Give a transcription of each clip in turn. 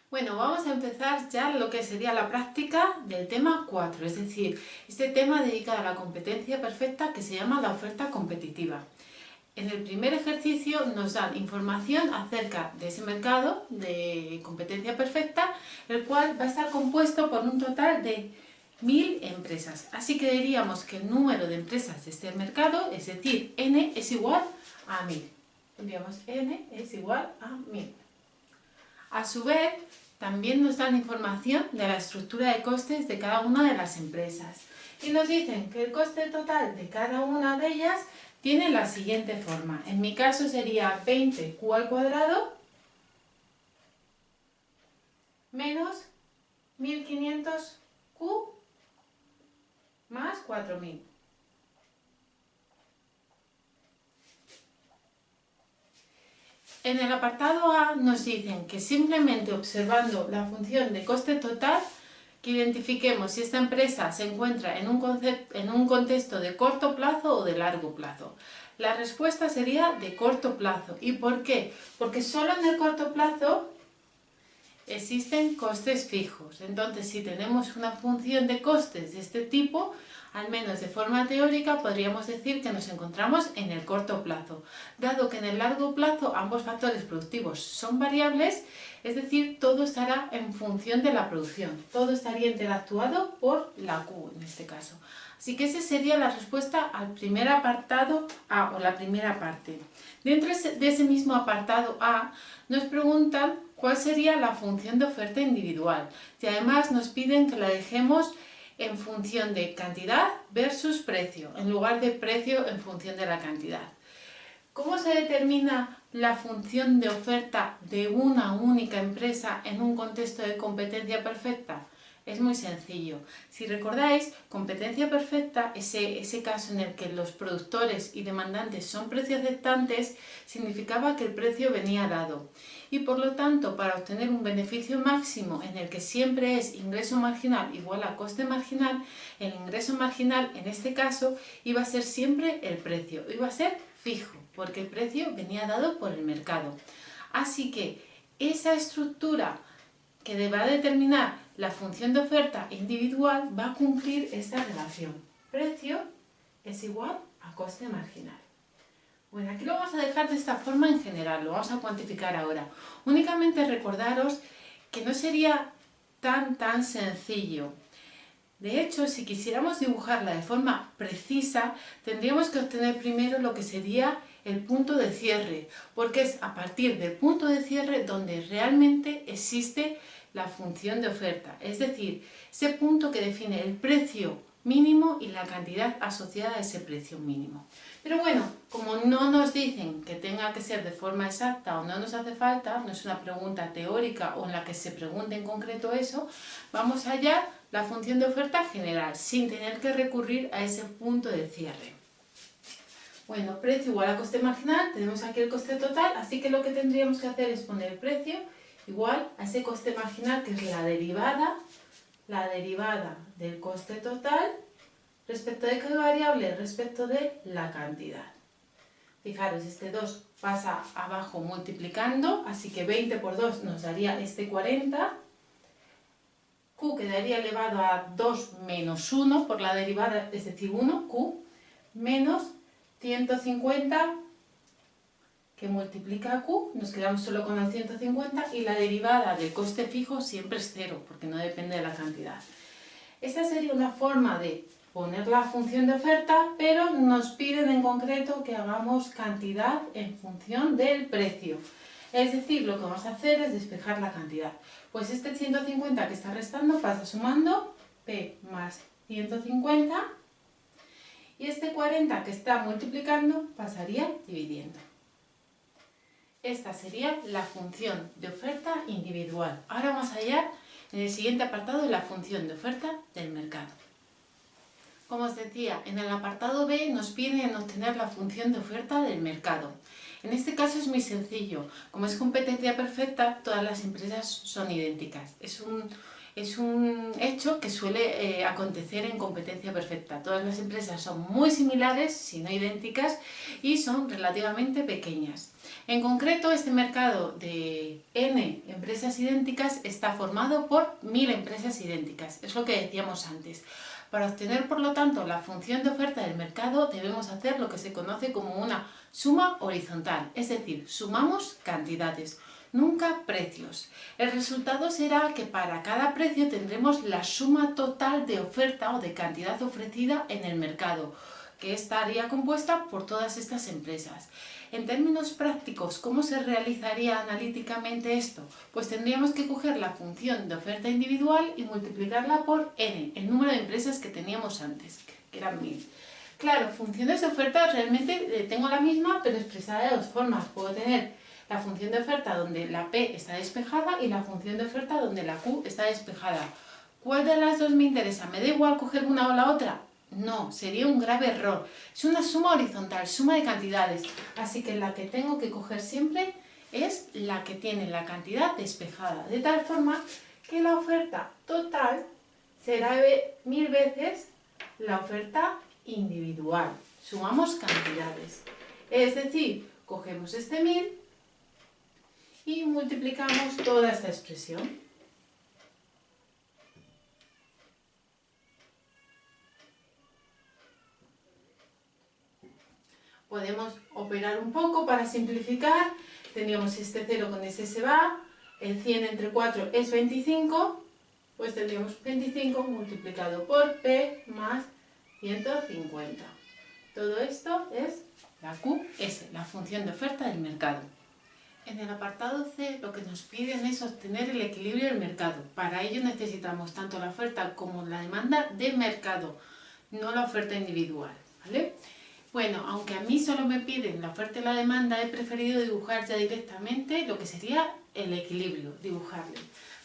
Bueno, vamos a empezar ya lo que sería la práctica del tema 4, es decir, este tema dedicado a la competencia perfecta que se llama la oferta competitiva. En el primer ejercicio nos dan información acerca de ese mercado de competencia perfecta, el cual va a estar compuesto por un total de 1000 empresas. Así que diríamos que el número de empresas de este mercado, es decir, n es igual a 1000. Enviamos n es igual a 1000. A su vez, también nos dan información de la estructura de costes de cada una de las empresas. Y nos dicen que el coste total de cada una de ellas tiene la siguiente forma. En mi caso sería 20q al cuadrado menos 1500q más 4000. En el apartado A nos dicen que simplemente observando la función de coste total, que identifiquemos si esta empresa se encuentra en un contexto de corto plazo o de largo plazo. La respuesta sería de corto plazo. ¿Y por qué? Porque solo en el corto plazo existen costes fijos. Entonces, si tenemos una función de costes de este tipo, al menos de forma teórica, podríamos decir que nos encontramos en el corto plazo. Dado que en el largo plazo ambos factores productivos son variables, es decir, todo estará en función de la producción. Todo estaría interactuado por la Q en este caso. Así que esa sería la respuesta al primer apartado A, o la primera parte. Dentro de ese mismo apartado A nos preguntan cuál sería la función de oferta individual y además nos piden que la dejemos en función de cantidad versus precio, en lugar de precio en función de la cantidad. ¿Cómo se determina la función de oferta de una única empresa en un contexto de competencia perfecta? Es muy sencillo. Si recordáis, competencia perfecta, ese caso en el que los productores y demandantes son precio aceptantes, significaba que el precio venía dado. Y por lo tanto, para obtener un beneficio máximo en el que siempre es ingreso marginal igual a coste marginal, el ingreso marginal en este caso iba a ser siempre el precio, iba a ser fijo, porque el precio venía dado por el mercado. Así que esa estructura que va a determinar la función de oferta individual va a cumplir esta relación. Precio es igual a coste marginal. Bueno, aquí lo vamos a dejar de esta forma en general, lo vamos a cuantificar ahora. Únicamente recordaros que no sería tan sencillo. De hecho, si quisiéramos dibujarla de forma precisa, tendríamos que obtener primero lo que sería el punto de cierre, porque es a partir del punto de cierre donde realmente existe la función de oferta, es decir, ese punto que define el precio mínimo y la cantidad asociada a ese precio mínimo. Pero bueno, como no nos dicen que tenga que ser de forma exacta o no nos hace falta, no es una pregunta teórica o en la que se pregunte en concreto eso, vamos a hallar la función de oferta general, sin tener que recurrir a ese punto de cierre. Bueno, precio igual a coste marginal, tenemos aquí el coste total, así que lo que tendríamos que hacer es poner precio igual a ese coste marginal, que es la derivada del coste total, ¿respecto de qué variable? Respecto de la cantidad. Fijaros, este 2 pasa abajo multiplicando, así que 20 por 2 nos daría este 40. Q quedaría elevado a 2 menos 1 por la derivada, es decir, 1, Q, menos 150 que multiplica a Q, nos quedamos solo con el 150 y la derivada del coste fijo siempre es 0, porque no depende de la cantidad. Esta sería una forma de poner la función de oferta, pero nos piden en concreto que hagamos cantidad en función del precio. Es decir, lo que vamos a hacer es despejar la cantidad. Pues este 150 que está restando pasa sumando P más 150 y este 40 que está multiplicando pasaría dividiendo. Esta sería la función de oferta individual. Ahora vamos a hallar en el siguiente apartado la función de oferta del mercado. Como os decía, en el apartado B nos piden obtener la función de oferta del mercado. En este caso es muy sencillo. Como es competencia perfecta, todas las empresas son idénticas. Es Es un hecho que suele acontecer en competencia perfecta. Todas las empresas son muy similares, si no idénticas, y son relativamente pequeñas. En concreto, este mercado de N empresas idénticas está formado por 1000 empresas idénticas. Es lo que decíamos antes. Para obtener, por lo tanto, la función de oferta del mercado debemos hacer lo que se conoce como una suma horizontal, es decir, sumamos cantidades, nunca precios. El resultado será que para cada precio tendremos la suma total de oferta o de cantidad ofrecida en el mercado, que estaría compuesta por todas estas empresas. En términos prácticos, ¿cómo se realizaría analíticamente esto? Pues tendríamos que coger la función de oferta individual y multiplicarla por n, el número de empresas que teníamos antes, que eran 1000. Claro, funciones de oferta realmente tengo la misma, pero expresada de dos formas. Puedo tener la función de oferta donde la P está despejada y la función de oferta donde la Q está despejada. ¿Cuál de las dos me interesa? ¿Me da igual coger una o la otra? No, sería un grave error. Es una suma horizontal, suma de cantidades. Así que la que tengo que coger siempre es la que tiene la cantidad despejada. De tal forma que la oferta total será 1000 veces la oferta individual. Sumamos cantidades. Es decir, cogemos este 1000 y multiplicamos toda esta expresión. Podemos operar un poco para simplificar. Tendríamos este 0 con este se va, el 100 entre 4 es 25, pues tendríamos 25 multiplicado por P más 150. Todo esto es la QS, la función de oferta del mercado. En el apartado C lo que nos piden es obtener el equilibrio del mercado. Para ello necesitamos tanto la oferta como la demanda de mercado, no la oferta individual, ¿vale? Bueno, aunque a mí solo me piden la oferta y la demanda, he preferido dibujar ya directamente lo que sería el equilibrio, dibujarle.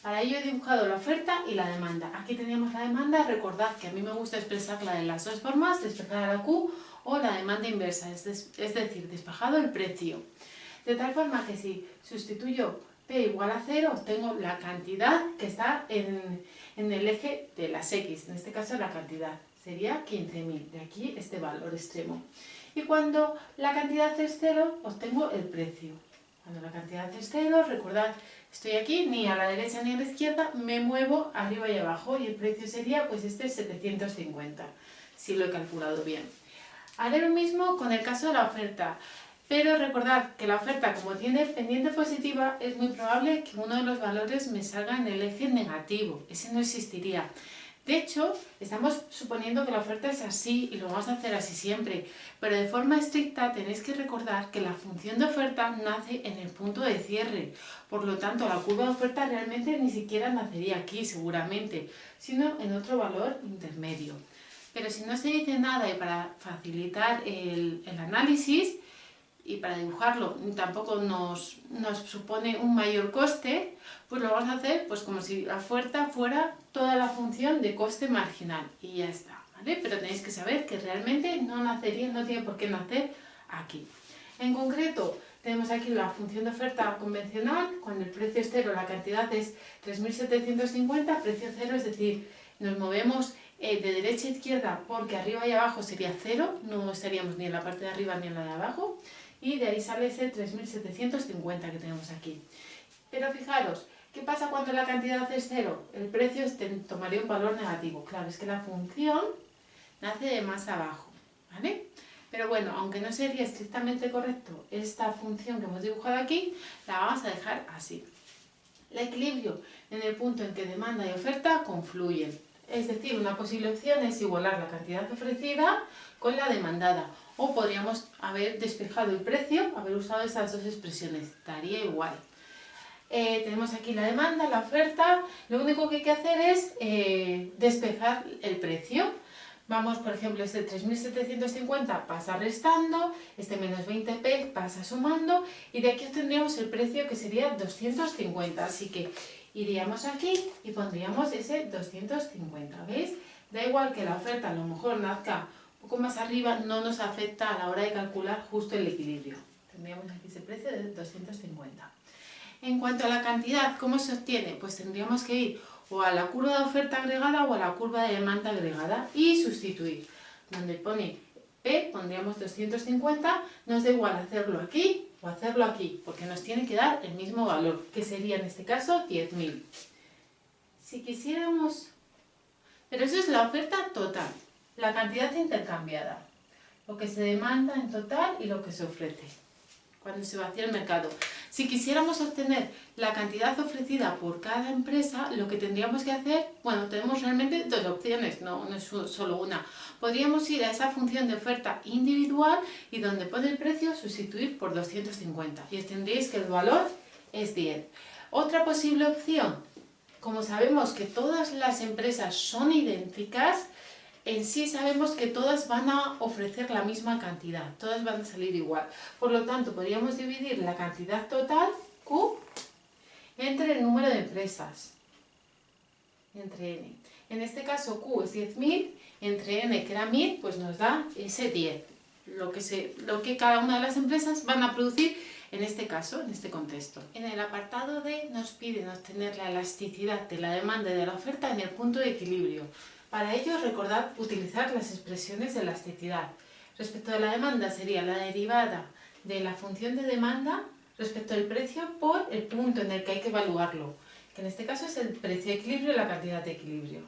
Para ello he dibujado la oferta y la demanda. Aquí teníamos la demanda, recordad que a mí me gusta expresarla de las dos formas, despejada la Q o la demanda inversa, es decir, despejado el precio. De tal forma que si sustituyo P igual a 0, obtengo la cantidad que está en el eje de las X, en este caso la cantidad. Sería 15.000, de aquí este valor extremo. Y cuando la cantidad es 0, obtengo el precio. Cuando la cantidad es 0, recordad, estoy aquí, ni a la derecha ni a la izquierda, me muevo arriba y abajo y el precio sería, pues este es 750, si lo he calculado bien. Haré lo mismo con el caso de la oferta, pero recordad que la oferta, como tiene pendiente positiva, es muy probable que uno de los valores me salga en el eje negativo, ese no existiría. De hecho, estamos suponiendo que la oferta es así y lo vamos a hacer así siempre, pero de forma estricta tenéis que recordar que la función de oferta nace en el punto de cierre. Por lo tanto, la curva de oferta realmente ni siquiera nacería aquí, seguramente, sino en otro valor intermedio. Pero si no se dice nada y para facilitar el análisis y para dibujarlo tampoco nos supone un mayor coste, pues lo vamos a hacer pues como si la oferta fuera toda la función de coste marginal y ya está, ¿vale? Pero tenéis que saber que realmente no nacería, no tiene por qué nacer aquí. En concreto, tenemos aquí la función de oferta convencional, cuando el precio es 0, la cantidad es 3.750, precio 0, es decir, nos movemos de derecha a izquierda porque arriba y abajo sería 0, no estaríamos ni en la parte de arriba ni en la de abajo, y de ahí sale ese 3.750 que tenemos aquí. Pero fijaros, ¿qué pasa cuando la cantidad es 0? El precio tomaría un valor negativo. Claro, es que la función nace de más abajo, ¿vale? Pero bueno, aunque no sería estrictamente correcto esta función que hemos dibujado aquí, la vamos a dejar así. El equilibrio en el punto en que demanda y oferta confluyen. Es decir, una posible opción es igualar la cantidad ofrecida con la demandada. O podríamos haber despejado el precio, haber usado esas dos expresiones, daría igual. Tenemos aquí la demanda, la oferta, lo único que hay que hacer es despejar el precio. Vamos, por ejemplo, este 3.750 pasa restando, este menos 20p pasa sumando y de aquí obtendríamos el precio que sería 250. Así que iríamos aquí y pondríamos ese 250, ¿veis? Da igual que la oferta a lo mejor nazca un poco más arriba, no nos afecta a la hora de calcular justo el equilibrio. Tendríamos aquí ese precio de 250. En cuanto a la cantidad, ¿cómo se obtiene? Pues tendríamos que ir o a la curva de oferta agregada o a la curva de demanda agregada y sustituir. Donde pone P pondríamos 250, nos da igual hacerlo aquí o hacerlo aquí, porque nos tiene que dar el mismo valor, que sería en este caso 10.000. Si quisiéramos... Pero eso es la oferta total, la cantidad intercambiada, lo que se demanda en total y lo que se ofrece cuando se vacía el mercado. Si quisiéramos obtener la cantidad ofrecida por cada empresa, lo que tendríamos que hacer, bueno, tenemos realmente dos opciones, no es solo una. Podríamos ir a esa función de oferta individual y donde pone el precio, sustituir por 250 y tendréis que el valor es 10. Otra posible opción, como sabemos que todas las empresas son idénticas, en sí sabemos que todas van a ofrecer la misma cantidad, todas van a salir igual. Por lo tanto, podríamos dividir la cantidad total, Q, entre el número de empresas, entre N. En este caso, Q es 10.000, entre N, que era 1.000, pues nos da ese 10, lo que cada una de las empresas van a producir en este caso, en este contexto. En el apartado D nos piden obtener la elasticidad de la demanda y de la oferta en el punto de equilibrio. Para ello, recordad utilizar las expresiones de elasticidad. Respecto a la demanda sería la derivada de la función de demanda respecto al precio por el punto en el que hay que evaluarlo, que en este caso es el precio de equilibrio y la cantidad de equilibrio.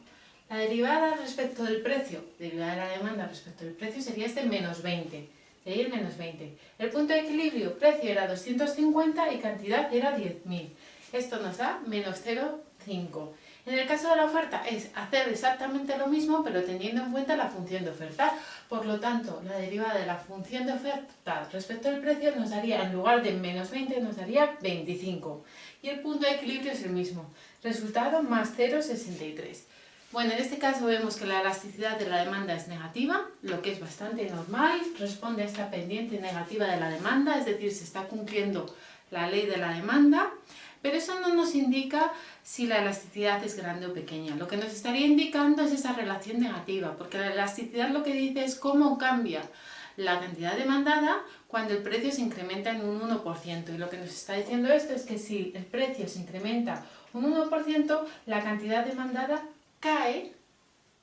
La derivada respecto del precio, derivada de la demanda respecto al precio sería este menos 20, de ahí el menos 20. El punto de equilibrio, precio era 250 y cantidad era 10.000. Esto nos da menos 0,5. En el caso de la oferta es hacer exactamente lo mismo, pero teniendo en cuenta la función de oferta. Por lo tanto, la derivada de la función de oferta respecto al precio nos daría, en lugar de menos 20, nos daría 25. Y el punto de equilibrio es el mismo. Resultado más 0,63. Bueno, en este caso vemos que la elasticidad de la demanda es negativa, lo que es bastante normal. Responde a esta pendiente negativa de la demanda, es decir, se está cumpliendo la ley de la demanda. Pero eso no nos indica si la elasticidad es grande o pequeña. Lo que nos estaría indicando es esa relación negativa, porque la elasticidad lo que dice es cómo cambia la cantidad demandada cuando el precio se incrementa en un 1%. Y lo que nos está diciendo esto es que si el precio se incrementa un 1%, la cantidad demandada cae.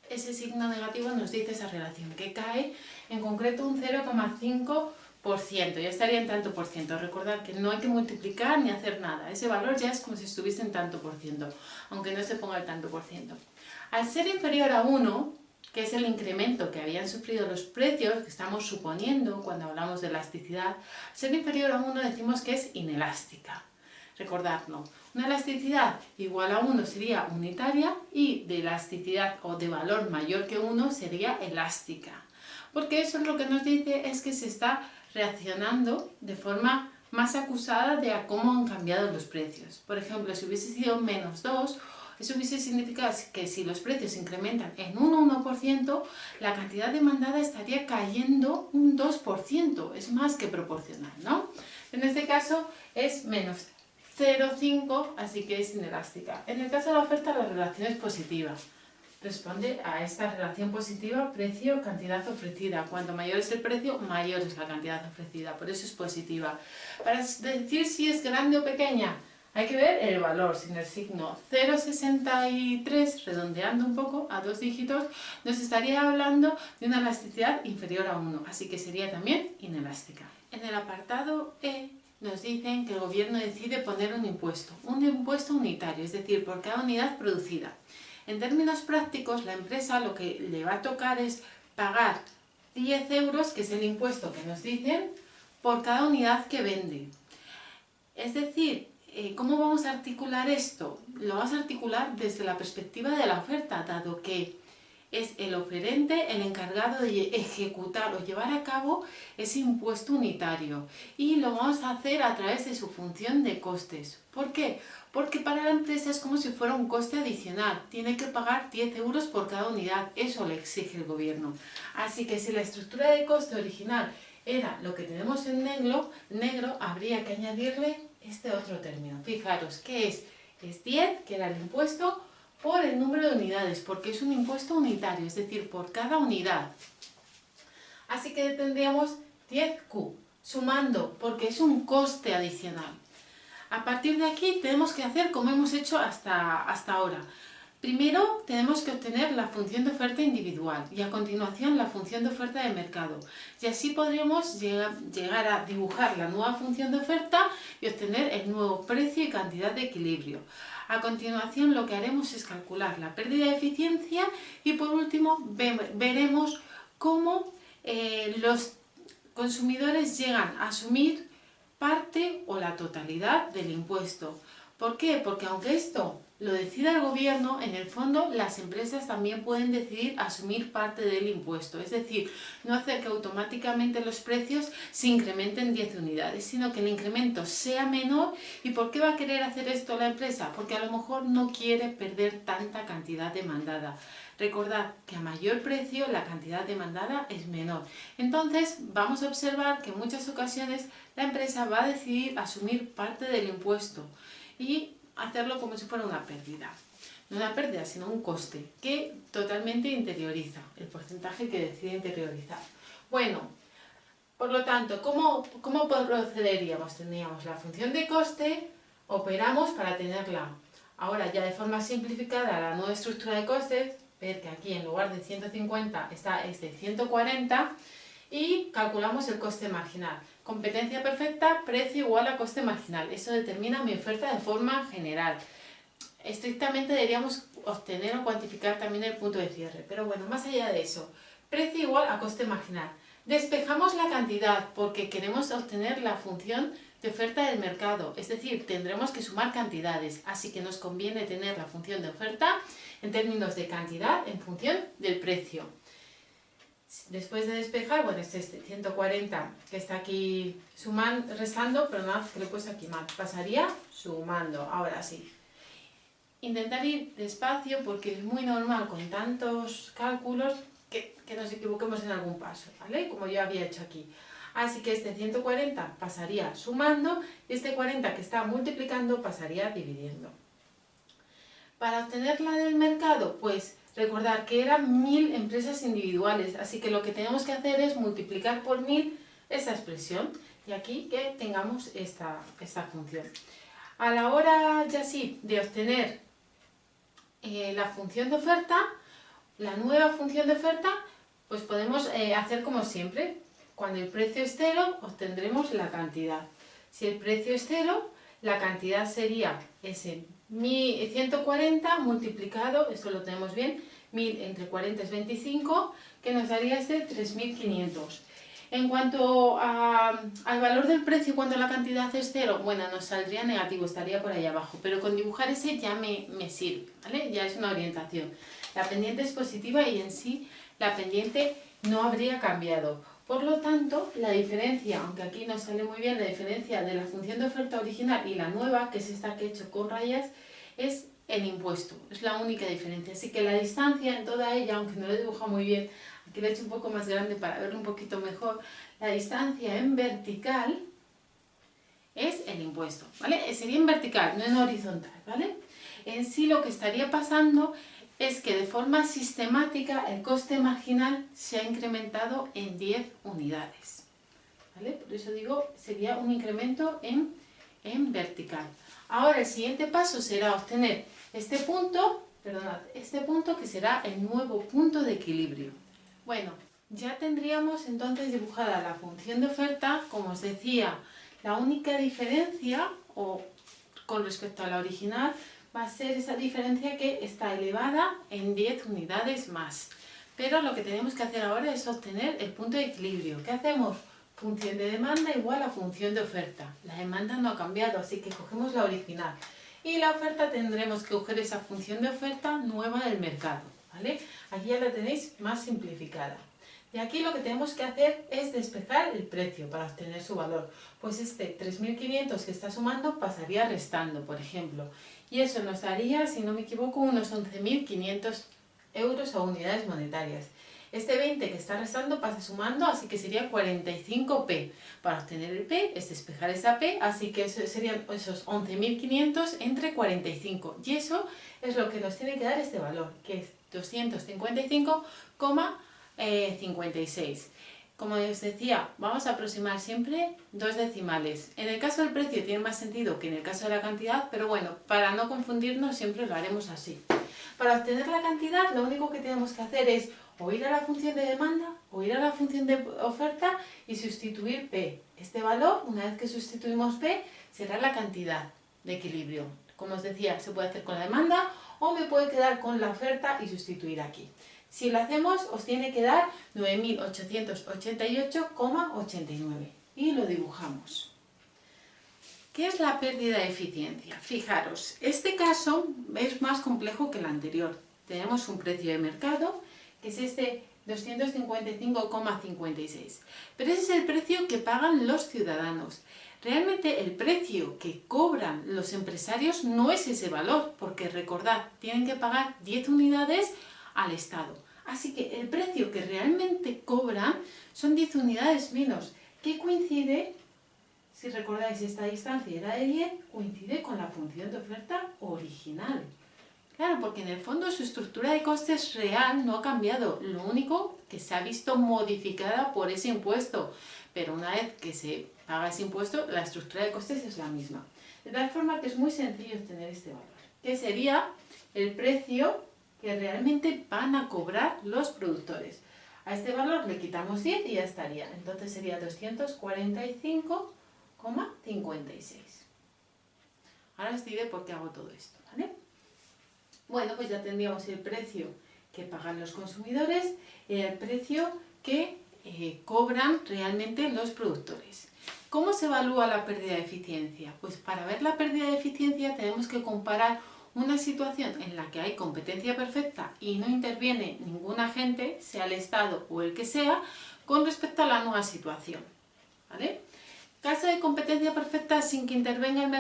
Ese signo negativo nos dice esa relación, que cae en concreto un 0,5%. Ya estaría en tanto por ciento. Recordad que no hay que multiplicar ni hacer nada. Ese valor ya es como si estuviese en tanto por ciento, aunque no se ponga el tanto por ciento. Al ser inferior a 1, que es el incremento que habían sufrido los precios, que estamos suponiendo cuando hablamos de elasticidad, al ser inferior a 1 decimos que es inelástica. Recordadlo, una elasticidad igual a 1 sería unitaria y de elasticidad o de valor mayor que 1 sería elástica. Porque eso es lo que nos dice es que se está reaccionando de forma más acusada de a cómo han cambiado los precios. Por ejemplo, si hubiese sido menos 2, eso hubiese significado que si los precios se incrementan en un 1%, la cantidad demandada estaría cayendo un 2%, es más que proporcional, ¿no? En este caso es menos 0,5, así que es inelástica. En el caso de la oferta, la relación es positiva. Responde a esta relación positiva precio-cantidad ofrecida. Cuanto mayor es el precio, mayor es la cantidad ofrecida. Por eso es positiva. Para decir si es grande o pequeña, hay que ver el valor. Sin el signo 0,63, redondeando un poco a 2 dígitos, nos estaría hablando de una elasticidad inferior a 1. Así que sería también inelástica. En el apartado E, nos dicen que el gobierno decide poner un impuesto unitario, es decir, por cada unidad producida. En términos prácticos, la empresa lo que le va a tocar es pagar 10 euros, que es el impuesto que nos dicen, por cada unidad que vende. Es decir, ¿cómo vamos a articular esto? Lo vamos a articular desde la perspectiva de la oferta, dado que es el oferente el encargado de ejecutar o llevar a cabo ese impuesto unitario. Y lo vamos a hacer a través de su función de costes. ¿Por qué? Porque para la empresa es como si fuera un coste adicional. Tiene que pagar 10 euros por cada unidad. Eso le exige el gobierno. Así que si la estructura de coste original era lo que tenemos en negro, habría que añadirle este otro término. Fijaros que es 10, que era el impuesto, por el número de unidades, porque es un impuesto unitario, es decir, por cada unidad. Así que tendríamos 10Q, sumando, porque es un coste adicional. A partir de aquí tenemos que hacer como hemos hecho hasta ahora. Primero tenemos que obtener la función de oferta individual y a continuación la función de oferta de mercado. Y así podremos llegar a dibujar la nueva función de oferta y obtener el nuevo precio y cantidad de equilibrio. A continuación lo que haremos es calcular la pérdida de eficiencia y por último veremos cómo los consumidores llegan a asumir parte o la totalidad del impuesto. ¿Por qué? Porque aunque esto lo decida el gobierno, en el fondo las empresas también pueden decidir asumir parte del impuesto, es decir, no hacer que automáticamente los precios se incrementen 10 unidades, sino que el incremento sea menor. ¿Y por qué va a querer hacer esto la empresa? Porque a lo mejor no quiere perder tanta cantidad demandada. Recordad que a mayor precio la cantidad demandada es menor. Entonces vamos a observar que en muchas ocasiones la empresa va a decidir asumir parte del impuesto y hacerlo como si fuera una pérdida. No una pérdida, sino un coste que totalmente interioriza, el porcentaje que decide interiorizar. Bueno, por lo tanto, ¿cómo procederíamos? Tendríamos la función de coste, operamos para tenerla ahora ya de forma simplificada la nueva estructura de costes, ver que aquí en lugar de 150 está este 140 y calculamos el coste marginal. Competencia perfecta, precio igual a coste marginal. Eso determina mi oferta de forma general. Estrictamente deberíamos obtener o cuantificar también el punto de cierre. Pero bueno, más allá de eso, precio igual a coste marginal. Despejamos la cantidad porque queremos obtener la función de oferta del mercado. Es decir, tendremos que sumar cantidades. Así que nos conviene tener la función de oferta en términos de cantidad en función del precio. Después de despejar, bueno, este es 140 que está aquí restando, pero nada, que lo he puesto aquí mal. Pasaría sumando, ahora sí. Intentar ir despacio porque es muy normal con tantos cálculos que nos equivoquemos en algún paso, ¿vale? Como yo había hecho aquí. Así que este 140 pasaría sumando y este 40 que está multiplicando pasaría dividiendo. Para obtener la del mercado, pues recordar que eran 1000 empresas individuales, así que lo que tenemos que hacer es multiplicar por 1000 esta expresión y aquí que tengamos esta función. A la hora ya sí de obtener la función de oferta, la nueva función de oferta, pues podemos hacer como siempre. Cuando el precio es 0, obtendremos la cantidad. Si el precio es 0, la cantidad sería ese 140 multiplicado, esto lo tenemos bien, 1000 entre 40 es 25, que nos daría este 3500. En cuanto al valor del precio cuando la cantidad es 0, bueno, nos saldría negativo, estaría por ahí abajo, pero con dibujar ese ya me sirve, ¿vale? Ya es una orientación. La pendiente es positiva y en sí la pendiente no habría cambiado. Por lo tanto, la diferencia, aunque aquí no sale muy bien, la diferencia de la función de oferta original y la nueva, que es esta que he hecho con rayas, es el impuesto. Es la única diferencia. Así que la distancia en toda ella, aunque no lo he dibujado muy bien, aquí lo he hecho un poco más grande para verlo un poquito mejor, la distancia en vertical es el impuesto, ¿vale? Sería en vertical, no en horizontal, ¿vale? En sí lo que estaría pasando es que de forma sistemática el coste marginal se ha incrementado en 10 unidades. ¿Vale? Por eso digo, sería un incremento en vertical. Ahora el siguiente paso será obtener este punto que será el nuevo punto de equilibrio. Bueno, ya tendríamos entonces dibujada la función de oferta, como os decía, la única diferencia con respecto a la original va a ser esa diferencia que está elevada en 10 unidades más. Pero lo que tenemos que hacer ahora es obtener el punto de equilibrio. ¿Qué hacemos? Función de demanda igual a función de oferta. La demanda no ha cambiado, así que cogemos la original. Y la oferta tendremos que coger esa función de oferta nueva del mercado, ¿vale? Aquí ya la tenéis más simplificada. Y aquí lo que tenemos que hacer es despejar el precio para obtener su valor. Pues este 3500 que está sumando pasaría restando, por ejemplo. Y eso nos daría, si no me equivoco, unos 11.500 euros a unidades monetarias. Este 20 que está restando pasa sumando, así que sería 45p. Para obtener el p es despejar esa p, así que eso serían esos 11.500 entre 45. Y eso es lo que nos tiene que dar este valor, que es 255,56. Como os decía, vamos a aproximar siempre 2 decimales. En el caso del precio tiene más sentido que en el caso de la cantidad, pero bueno, para no confundirnos siempre lo haremos así. Para obtener la cantidad, lo único que tenemos que hacer es o ir a la función de demanda o ir a la función de oferta y sustituir P. Este valor, una vez que sustituimos P, será la cantidad de equilibrio. Como os decía, se puede hacer con la demanda o me puedo quedar con la oferta y sustituir aquí. Si lo hacemos, os tiene que dar 9.888,89 y lo dibujamos. ¿Qué es la pérdida de eficiencia? Fijaros, este caso es más complejo que el anterior. Tenemos un precio de mercado, que es este 255,56. Pero ese es el precio que pagan los ciudadanos. Realmente el precio que cobran los empresarios no es ese valor, porque recordad, tienen que pagar 10 unidades al Estado. Así que el precio que realmente cobran son 10 unidades menos, que coincide, si recordáis esta distancia era de 10, coincide con la función de oferta original. Claro, porque en el fondo su estructura de costes real no ha cambiado, lo único que se ha visto modificada por ese impuesto, pero una vez que se paga ese impuesto, la estructura de costes es la misma. De tal forma que es muy sencillo obtener este valor, que sería el precio que realmente van a cobrar los productores. A este valor le quitamos 10 y ya estaría, entonces sería 245,56. Ahora os diré por qué hago todo esto, ¿vale? Bueno, pues ya tendríamos el precio que pagan los consumidores y el precio que cobran realmente los productores. ¿Cómo se evalúa la pérdida de eficiencia? Pues para ver la pérdida de eficiencia tenemos que comparar una situación en la que hay competencia perfecta y no interviene ningún agente, sea el Estado o el que sea, con respecto a la nueva situación, ¿vale? Caso de competencia perfecta sin que intervenga en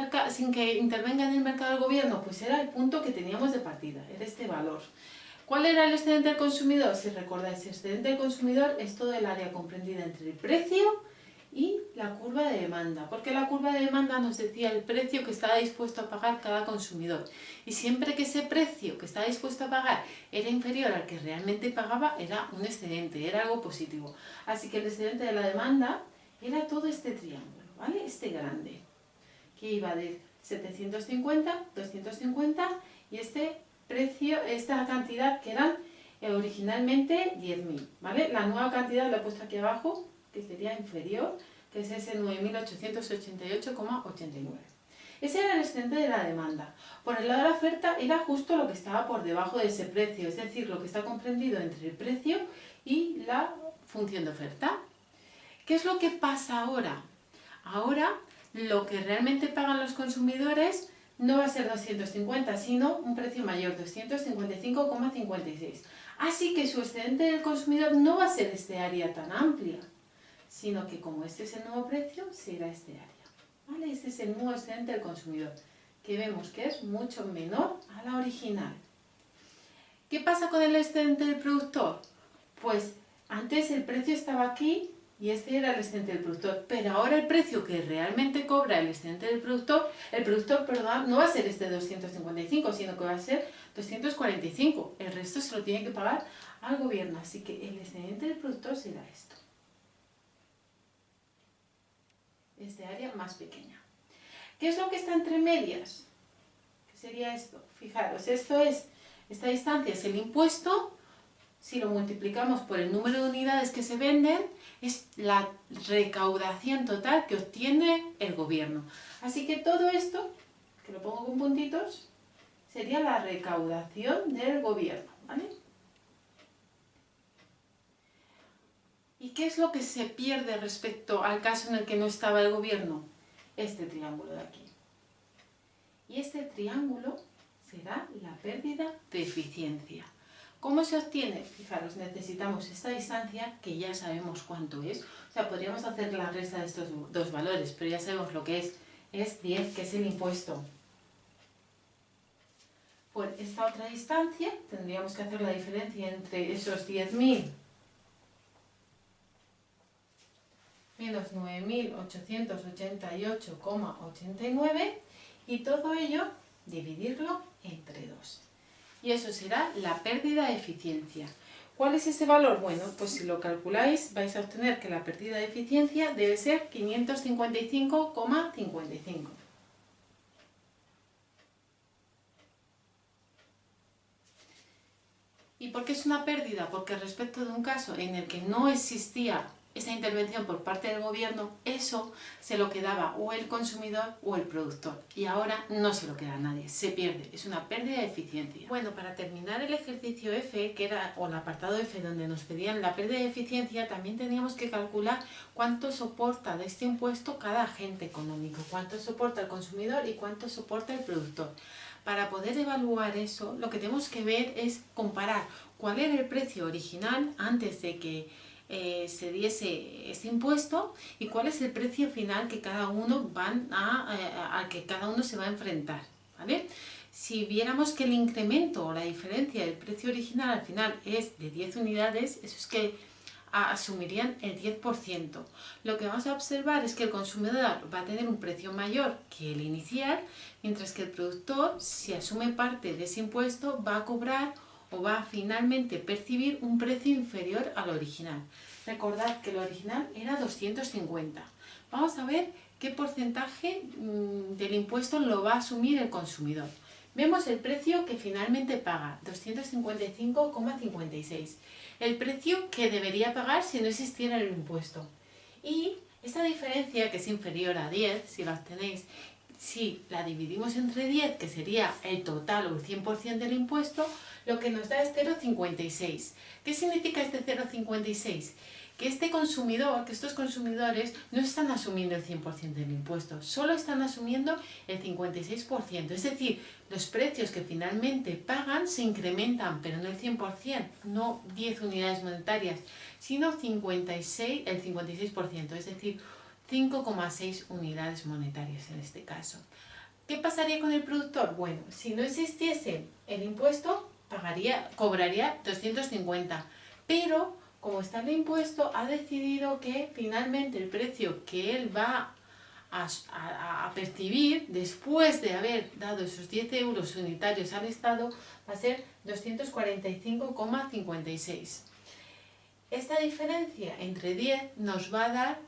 el mercado el gobierno, pues era el punto que teníamos de partida, era este valor. ¿Cuál era el excedente del consumidor? Si recordáis, el excedente del consumidor es todo el área comprendida entre el precio y la curva de demanda, porque la curva de demanda nos decía el precio que estaba dispuesto a pagar cada consumidor. Y siempre que ese precio que estaba dispuesto a pagar era inferior al que realmente pagaba, era un excedente, era algo positivo. Así que el excedente de la demanda era todo este triángulo, ¿vale? Este grande, que iba de 750, 250 y este precio, esta cantidad que eran originalmente 10.000, ¿vale? La nueva cantidad la he puesto aquí abajo, que sería inferior, que es ese 9.888,89. Ese era el excedente de la demanda. Por el lado de la oferta era justo lo que estaba por debajo de ese precio, es decir, lo que está comprendido entre el precio y la función de oferta. ¿Qué es lo que pasa ahora? Ahora lo que realmente pagan los consumidores no va a ser 250, sino un precio mayor, 255,56. Así que su excedente del consumidor no va a ser este área tan amplia, sino que como este es el nuevo precio, será este área. ¿Vale? Este es el nuevo excedente del consumidor, que vemos que es mucho menor a la original. ¿Qué pasa con el excedente del productor? Pues antes el precio estaba aquí y este era el excedente del productor, pero ahora el precio que realmente cobra el excedente del productor, perdón, no va a ser este 255, sino que va a ser 245. El resto se lo tiene que pagar al gobierno, así que el excedente del productor será esto. Este área más pequeña. ¿Qué es lo que está entre medias? ¿Qué sería esto? Fijaros, esta distancia es el impuesto. Si lo multiplicamos por el número de unidades que se venden, es la recaudación total que obtiene el gobierno. Así que todo esto, que lo pongo con puntitos, sería la recaudación del gobierno, ¿vale? ¿Y qué es lo que se pierde respecto al caso en el que no estaba el gobierno? Este triángulo de aquí. Y este triángulo será la pérdida de eficiencia. ¿Cómo se obtiene? Fijaros, necesitamos esta distancia, que ya sabemos cuánto es. O sea, podríamos hacer la resta de estos dos valores, pero ya sabemos lo que es. Es 10, que es el impuesto. Por esta otra distancia, tendríamos que hacer la diferencia entre esos 10.000 menos 9.888,89 y todo ello dividirlo entre 2. Y eso será la pérdida de eficiencia. ¿Cuál es ese valor? Bueno, pues si lo calculáis vais a obtener que la pérdida de eficiencia debe ser 555,55. ¿Y por qué es una pérdida? Porque respecto de un caso en el que no existía esa intervención por parte del gobierno, eso se lo quedaba o el consumidor o el productor. Y ahora no se lo queda a nadie, se pierde, es una pérdida de eficiencia. Bueno, para terminar el ejercicio F, que era, o el apartado F donde nos pedían la pérdida de eficiencia, también teníamos que calcular cuánto soporta de este impuesto cada agente económico, cuánto soporta el consumidor y cuánto soporta el productor. Para poder evaluar eso, lo que tenemos que ver es comparar cuál era el precio original antes de que se diese ese impuesto y cuál es el precio final que cada uno al que cada uno se va a enfrentar, ¿vale? Si viéramos que el incremento o la diferencia del precio original al final es de 10 unidades, eso es que asumirían el 10%. Lo que vamos a observar es que el consumidor va a tener un precio mayor que el inicial, mientras que el productor, si asume parte de ese impuesto, va a cobrar o va a finalmente percibir un precio inferior al original. Recordad que el original era 250. Vamos a ver qué porcentaje del impuesto lo va a asumir el consumidor. Vemos el precio que finalmente paga, 255,56. El precio que debería pagar si no existiera el impuesto. Y esta diferencia, que es inferior a 10, si la tenéis, si la dividimos entre 10, que sería el total o el 100% del impuesto, lo que nos da es 0,56. ¿Qué significa este 0,56? Que este consumidor, que estos consumidores no están asumiendo el 100% del impuesto, solo están asumiendo el 56%. Es decir, los precios que finalmente pagan se incrementan, pero no el 100%, no 10 unidades monetarias, sino el 56%, es decir, 5,6 unidades monetarias en este caso. ¿Qué pasaría con el productor? Bueno, si no existiese el impuesto, cobraría 250, pero como está el impuesto, ha decidido que finalmente el precio que él va a percibir después de haber dado esos 10 euros unitarios al Estado va a ser 245,56. Esta diferencia entre 10 nos va a dar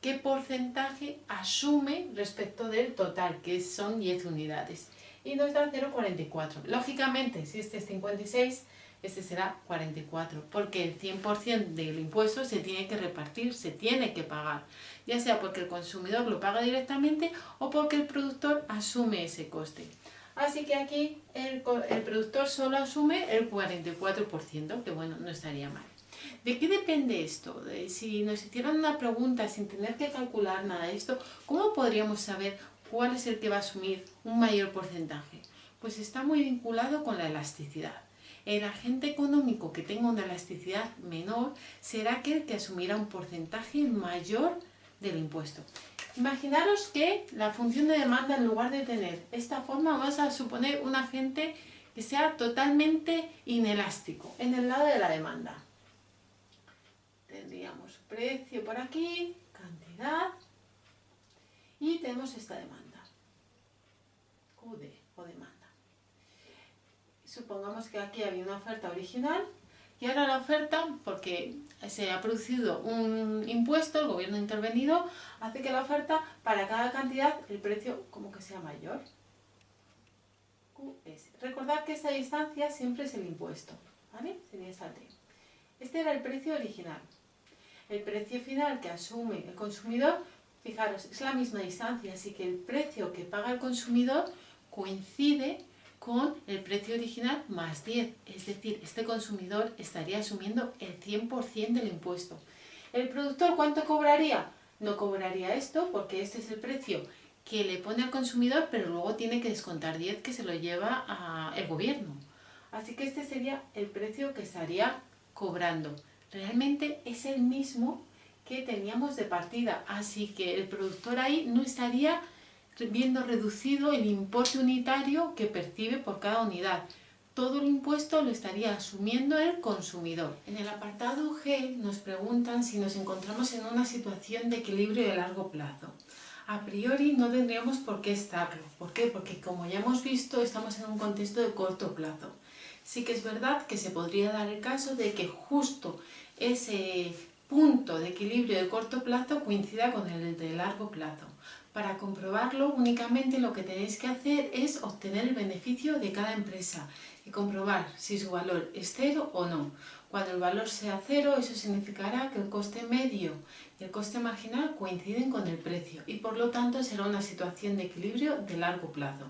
qué porcentaje asume respecto del total, que son 10 unidades. Y nos da 0,44. Lógicamente, si este es 56, este será 44, porque el 100% del impuesto se tiene que repartir, se tiene que pagar, ya sea porque el consumidor lo paga directamente o porque el productor asume ese coste. Así que aquí el productor solo asume el 44%, que bueno, no estaría mal. ¿De qué depende esto? Si nos hicieran una pregunta sin tener que calcular nada de esto, ¿cómo podríamos saber cuál es el que va a asumir un mayor porcentaje? Pues está muy vinculado con la elasticidad. El agente económico que tenga una elasticidad menor será aquel que asumirá un porcentaje mayor del impuesto. Imaginaros que la función de demanda, en lugar de tener esta forma, vamos a suponer un agente que sea totalmente inelástico en el lado de la demanda. Tendríamos precio por aquí, cantidad, y tenemos esta demanda, QD o demanda. Supongamos que aquí había una oferta original y ahora la oferta, porque se ha producido un impuesto, el gobierno ha intervenido, hace que la oferta para cada cantidad el precio como que sea mayor. QS. Recordad que esta distancia siempre es el impuesto, ¿vale? Sería esta T. Este era el precio original. El precio final que asume el consumidor, fijaros, es la misma distancia, así que el precio que paga el consumidor coincide con el precio original más 10, es decir, este consumidor estaría asumiendo el 100% del impuesto. ¿El productor cuánto cobraría? No cobraría esto porque este es el precio que le pone al consumidor, pero luego tiene que descontar 10 que se lo lleva el gobierno. Así que este sería el precio que estaría cobrando. Realmente es el mismo que teníamos de partida, así que el productor ahí no estaría viendo reducido el importe unitario que percibe por cada unidad. Todo el impuesto lo estaría asumiendo el consumidor. En el apartado G nos preguntan si nos encontramos en una situación de equilibrio de largo plazo. A priori no tendríamos por qué estarlo. ¿Por qué? Porque como ya hemos visto, estamos en un contexto de corto plazo. Sí que es verdad que se podría dar el caso de que justo ese punto de equilibrio de corto plazo coincida con el de largo plazo. Para comprobarlo, únicamente lo que tenéis que hacer es obtener el beneficio de cada empresa y comprobar si su valor es cero o no. Cuando el valor sea cero, eso significará que el coste medio y el coste marginal coinciden con el precio y por lo tanto será una situación de equilibrio de largo plazo.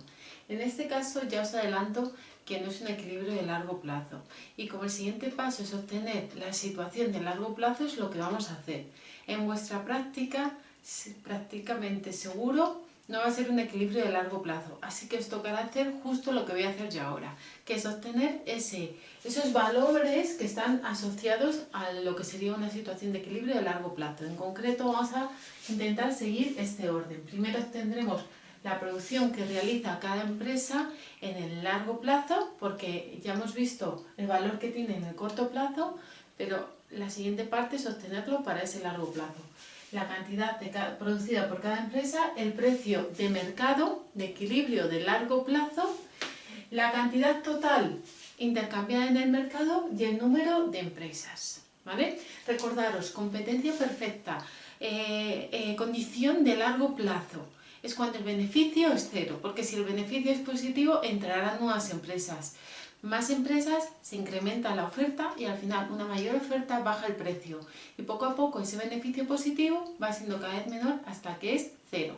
En este caso ya os adelanto que no es un equilibrio de largo plazo y como el siguiente paso es obtener la situación de largo plazo es lo que vamos a hacer. En vuestra práctica, prácticamente seguro, no va a ser un equilibrio de largo plazo, así que os tocará hacer justo lo que voy a hacer yo ahora, que es obtener esos valores que están asociados a lo que sería una situación de equilibrio de largo plazo. En concreto vamos a intentar seguir este orden. Primero obtendremos la producción que realiza cada empresa en el largo plazo, porque ya hemos visto el valor que tiene en el corto plazo, pero la siguiente parte es obtenerlo para ese largo plazo. La cantidad producida por cada empresa, el precio de mercado de equilibrio de largo plazo, la cantidad total intercambiada en el mercado y el número de empresas. ¿Vale? Recordaros, competencia perfecta, condición de largo plazo. Es cuando el beneficio es cero, porque si el beneficio es positivo entrarán nuevas empresas. Más empresas, se incrementa la oferta y al final una mayor oferta baja el precio. Y poco a poco ese beneficio positivo va siendo cada vez menor hasta que es cero.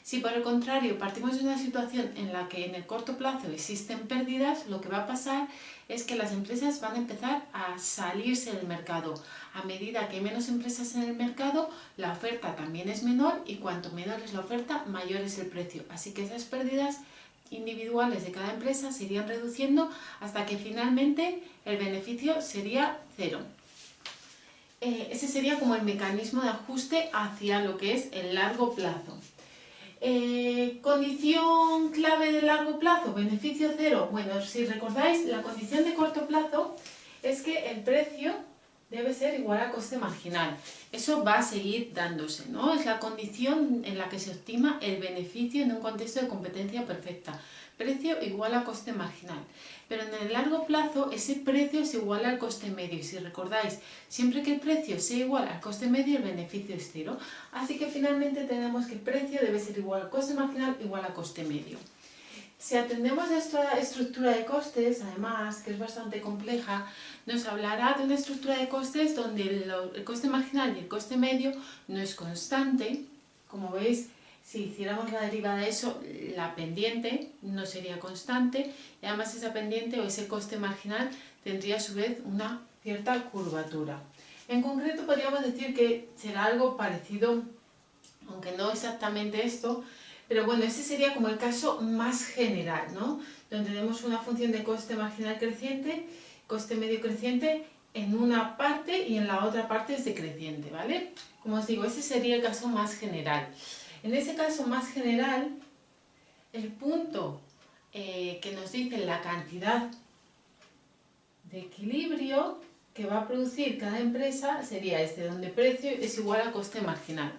Si por el contrario partimos de una situación en la que en el corto plazo existen pérdidas, lo que va a pasar es que las empresas van a empezar a salirse del mercado. A medida que hay menos empresas en el mercado, la oferta también es menor y cuanto menor es la oferta, mayor es el precio. Así que esas pérdidas individuales de cada empresa se irían reduciendo hasta que finalmente el beneficio sería cero. Ese sería como el mecanismo de ajuste hacia lo que es el largo plazo. Condición clave de largo plazo, beneficio cero. Bueno, si recordáis, la condición de corto plazo es que el precio debe ser igual a coste marginal. Eso va a seguir dándose, ¿no? Es la condición en la que se estima el beneficio en un contexto de competencia perfecta. Precio igual a coste marginal. Pero en el largo plazo ese precio es igual al coste medio. Y si recordáis, siempre que el precio sea igual al coste medio, el beneficio es cero. Así que finalmente tenemos que el precio debe ser igual al coste marginal igual a coste medio. Si atendemos a esta estructura de costes, además, que es bastante compleja, nos hablará de una estructura de costes donde el coste marginal y el coste medio no es constante. Como veis, si hiciéramos la derivada de eso, la pendiente no sería constante y además esa pendiente o ese coste marginal tendría a su vez una cierta curvatura. En concreto podríamos decir que será algo parecido, aunque no exactamente esto, pero bueno, ese sería como el caso más general, ¿no? Donde tenemos una función de coste marginal creciente, coste medio creciente en una parte y en la otra parte es decreciente, ¿vale? Como os digo, ese sería el caso más general. En ese caso más general, el punto que nos dice la cantidad de equilibrio que va a producir cada empresa sería este, donde precio es igual a coste marginal.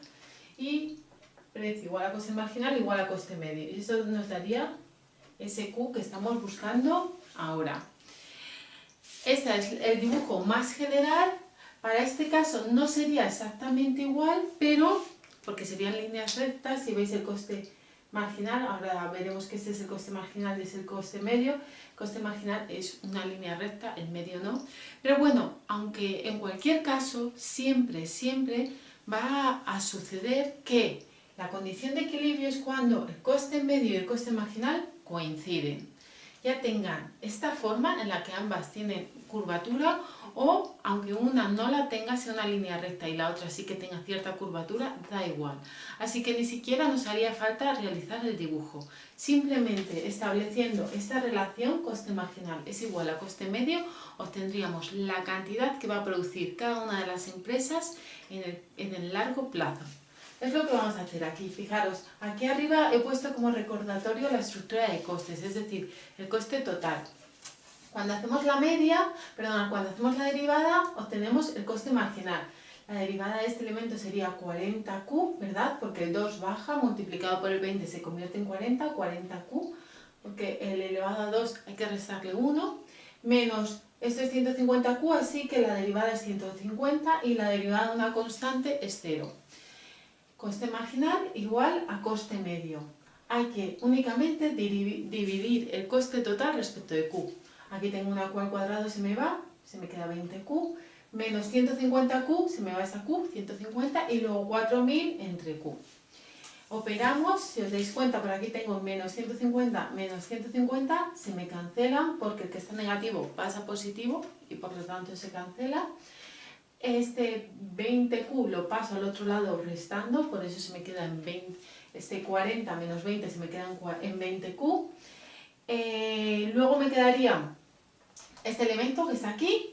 Y precio igual a coste marginal igual a coste medio. Y eso nos daría ese Q que estamos buscando ahora. Este es el dibujo más general. Para este caso no sería exactamente igual, pero porque serían líneas rectas. Si veis el coste marginal, ahora veremos que este es el coste marginal y este es el coste medio. El coste marginal es una línea recta, el medio no. Pero bueno, aunque en cualquier caso siempre va a suceder que la condición de equilibrio es cuando el coste medio y el coste marginal coinciden. Ya tengan esta forma en la que ambas tienen curvatura o aunque una no la tenga, sea una línea recta y la otra sí que tenga cierta curvatura, da igual. Así que ni siquiera nos haría falta realizar el dibujo. Simplemente estableciendo esta relación coste marginal es igual a coste medio, obtendríamos la cantidad que va a producir cada una de las empresas en el largo plazo. Es lo que vamos a hacer aquí. Fijaros, aquí arriba he puesto como recordatorio la estructura de costes, es decir, el coste total. Cuando hacemos la media, cuando hacemos la derivada, obtenemos el coste marginal. La derivada de este elemento sería 40Q, ¿verdad? Porque el 2 baja, multiplicado por el 20 se convierte en 40, 40Q, porque el elevado a 2 hay que restarle 1. menos, esto es 150Q, así que la derivada es 150 y la derivada de una constante es 0. Coste marginal igual a coste medio. Hay que únicamente dividir el coste total respecto de Q. Aquí tengo una Q al cuadrado, se me va, se me queda 20Q, menos 150Q, se me va esa Q, 150, y luego 4000 entre Q. Operamos, si os dais cuenta, por aquí tengo menos 150, menos 150, se me cancelan porque el que está negativo pasa a positivo y por lo tanto se cancela. Este 20Q lo paso al otro lado restando, por eso se me queda en 20, este 40 menos 20 se me queda en 20Q. Luego me quedaría este elemento que está aquí.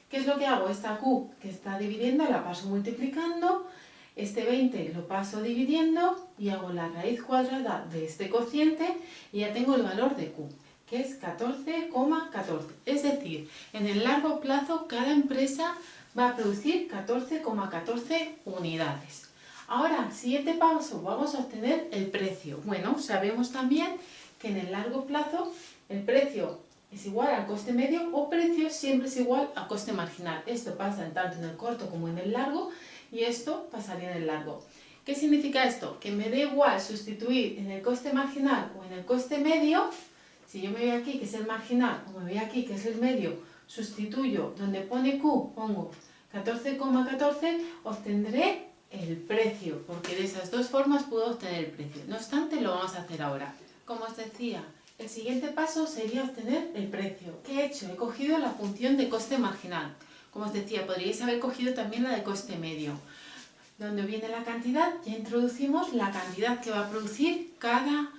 ¿Qué es lo que hago? Esta Q que está dividiendo la paso multiplicando. Este 20 lo paso dividiendo y hago la raíz cuadrada de este cociente y ya tengo el valor de Q, que es 14,14. Es decir, en el largo plazo cada empresa va a producir 14,14 unidades. Ahora, siguiente paso, vamos a obtener el precio. Bueno, sabemos también que en el largo plazo el precio es igual al coste medio o precio siempre es igual a coste marginal. Esto pasa tanto en el corto como en el largo. Y esto pasaría en el largo. ¿Qué significa esto? Que me da igual sustituir en el coste marginal o en el coste medio. Si yo me voy aquí, que es el marginal, o me voy aquí, que es el medio, sustituyo donde pone Q, pongo 14,14, obtendré el precio, porque de esas dos formas puedo obtener el precio. No obstante, lo vamos a hacer ahora. Como os decía, el siguiente paso sería obtener el precio. ¿Qué he hecho? He cogido la función de coste marginal. Como os decía, podríais haber cogido también la de coste medio. Donde viene la cantidad, ya introducimos la cantidad que va a producir cada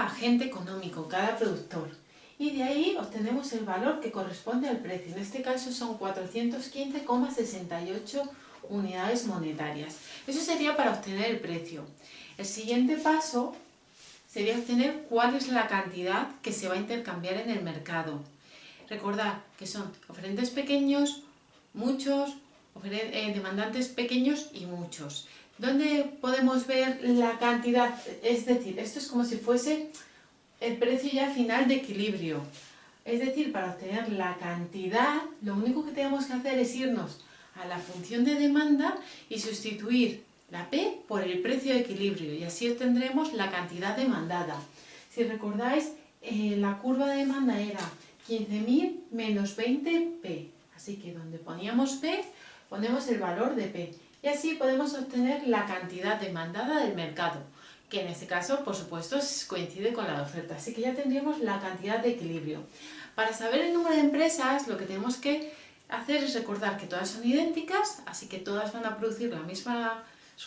agente económico, cada productor. Y de ahí obtenemos el valor que corresponde al precio. En este caso son 415,68 unidades monetarias. Eso sería para obtener el precio. El siguiente paso sería obtener cuál es la cantidad que se va a intercambiar en el mercado. Recordad que son oferentes pequeños, muchos, demandantes pequeños y muchos. ¿Dónde podemos ver la cantidad? Es decir, esto es como si fuese el precio ya final de equilibrio. Es decir, para obtener la cantidad, lo único que tenemos que hacer es irnos a la función de demanda y sustituir la P por el precio de equilibrio y así obtendremos la cantidad demandada. Si recordáis, la curva de demanda era 15.000 menos 20P. Así que donde poníamos P, ponemos el valor de P. Y así podemos obtener la cantidad demandada del mercado, que en este caso, por supuesto, coincide con la de oferta. Así que ya tendríamos la cantidad de equilibrio. Para saber el número de empresas, lo que tenemos que hacer es recordar que todas son idénticas, así que todas van a producir las mismas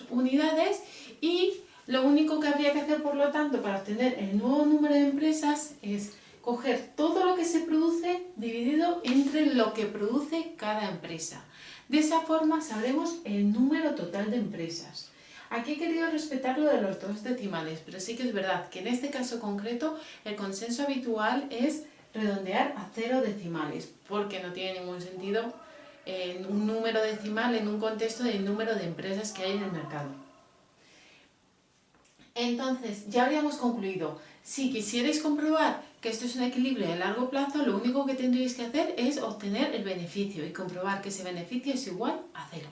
unidades y lo único que habría que hacer, por lo tanto, para obtener el nuevo número de empresas es coger todo lo que se produce dividido entre lo que produce cada empresa. De esa forma sabremos el número total de empresas. Aquí he querido respetar lo de los dos decimales, pero sí que es verdad que en este caso concreto el consenso habitual es redondear a 0 decimales, porque no tiene ningún sentido un número decimal en un contexto del número de empresas que hay en el mercado. Entonces, ya habríamos concluido. Si quisierais comprobar que esto es un equilibrio de largo plazo, lo único que tendríais que hacer es obtener el beneficio y comprobar que ese beneficio es igual a 0.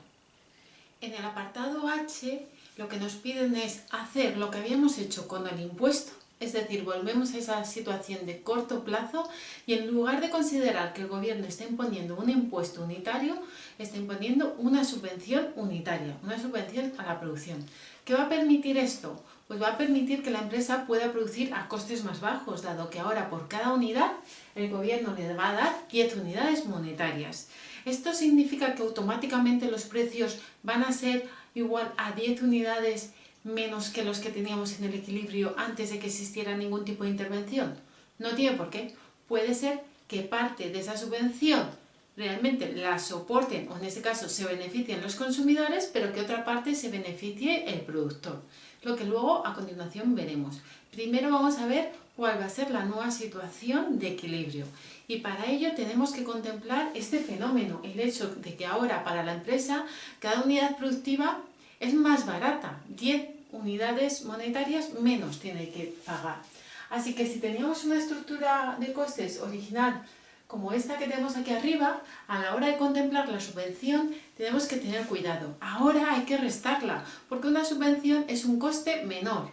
En el apartado H, lo que nos piden es hacer lo que habíamos hecho con el impuesto, es decir, volvemos a esa situación de corto plazo y en lugar de considerar que el gobierno está imponiendo un impuesto unitario, está imponiendo una subvención unitaria, una subvención a la producción. ¿Qué va a permitir esto? Pues va a permitir que la empresa pueda producir a costes más bajos, dado que ahora por cada unidad el gobierno le va a dar 10 unidades monetarias. Esto significa que automáticamente los precios van a ser igual a 10 unidades menos que los que teníamos en el equilibrio antes de que existiera ningún tipo de intervención. No tiene por qué. Puede ser que parte de esa subvención realmente la soporten o en este caso se beneficien los consumidores, pero que otra parte se beneficie el productor. Lo que luego a continuación veremos. Primero vamos a ver cuál va a ser la nueva situación de equilibrio. Y para ello tenemos que contemplar este fenómeno, el hecho de que ahora para la empresa cada unidad productiva es más barata, 10 unidades monetarias menos tiene que pagar. Así que si teníamos una estructura de costes original como esta que tenemos aquí arriba, a la hora de contemplar la subvención tenemos que tener cuidado. Ahora hay que restarla, porque una subvención es un coste menor.